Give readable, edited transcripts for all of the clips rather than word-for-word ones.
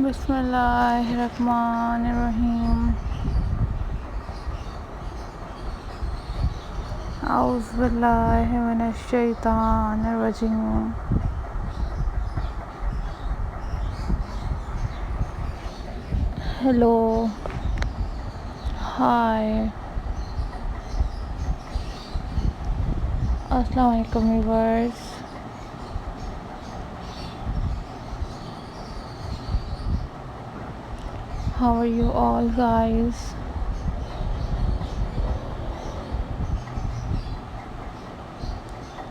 बिस्मिल्लाहिर्रहमानिर्रहीम। औज़ुबिल्लाहि मिनश्शैतानिर्रजीम। Hello, hi, Assalamu alaikum viewers. How are you all, guys?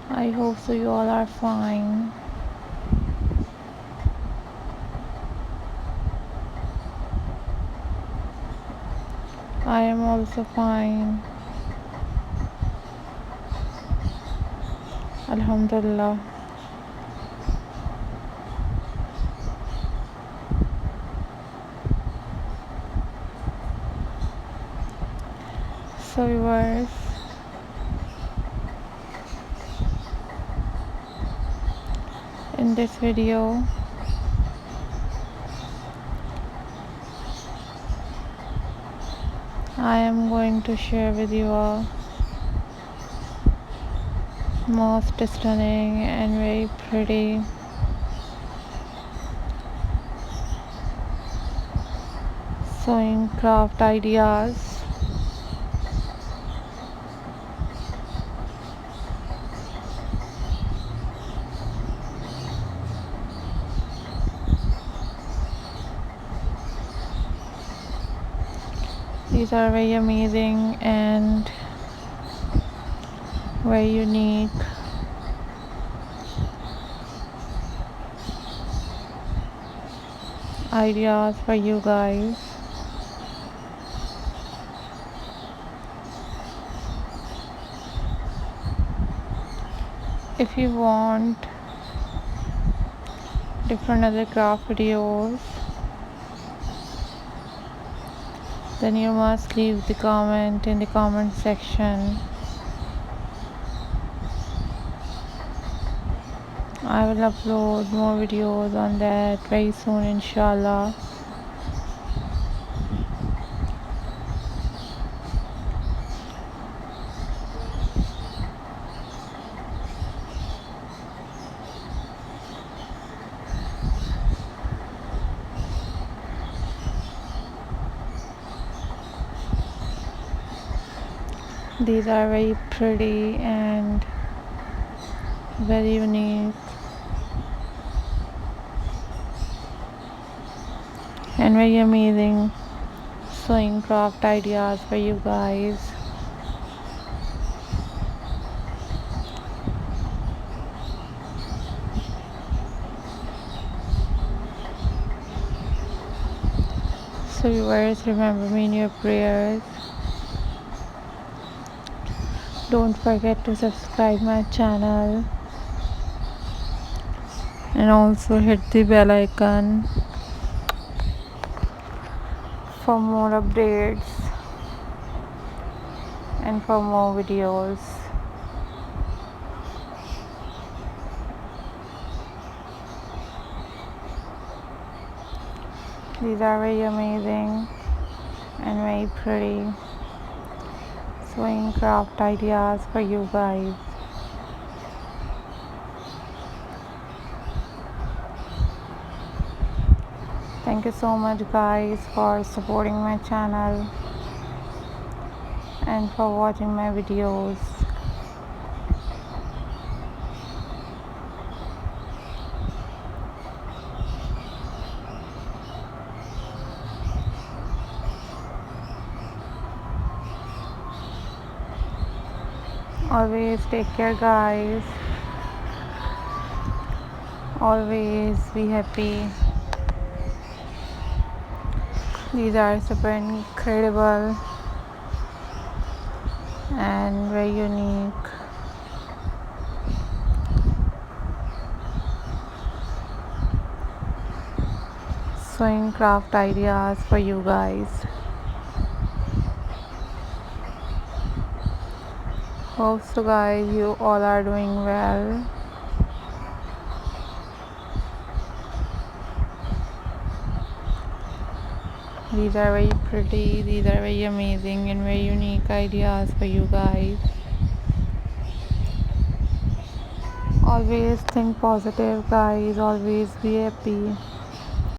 I hope so. You all are fine. I am also fine. Alhamdulillah. So viewers, in this video I am going to share with you a most stunning and very pretty sewing craft ideas. These are very amazing and very unique ideas for you guys. If you want different other craft videos, then you must leave the comment in the comment section. I will upload more videos on that very soon, inshallah. These are very pretty and very unique and very amazing sewing craft ideas for you guys. So viewers, remember me in your prayers. Don't forget to subscribe my channel and also hit the bell icon for more updates and for more videos. These are very amazing and very pretty sewing craft ideas for you guys. Thank you so much guys for supporting my channel and for watching my videos. Always take care guys. Always be happy. These are super incredible and very unique sewing craft ideas for you guys. Hope so guys you all are doing well. These are very pretty, these are very amazing and very unique ideas for you guys. Always think positive, guys, always be happy.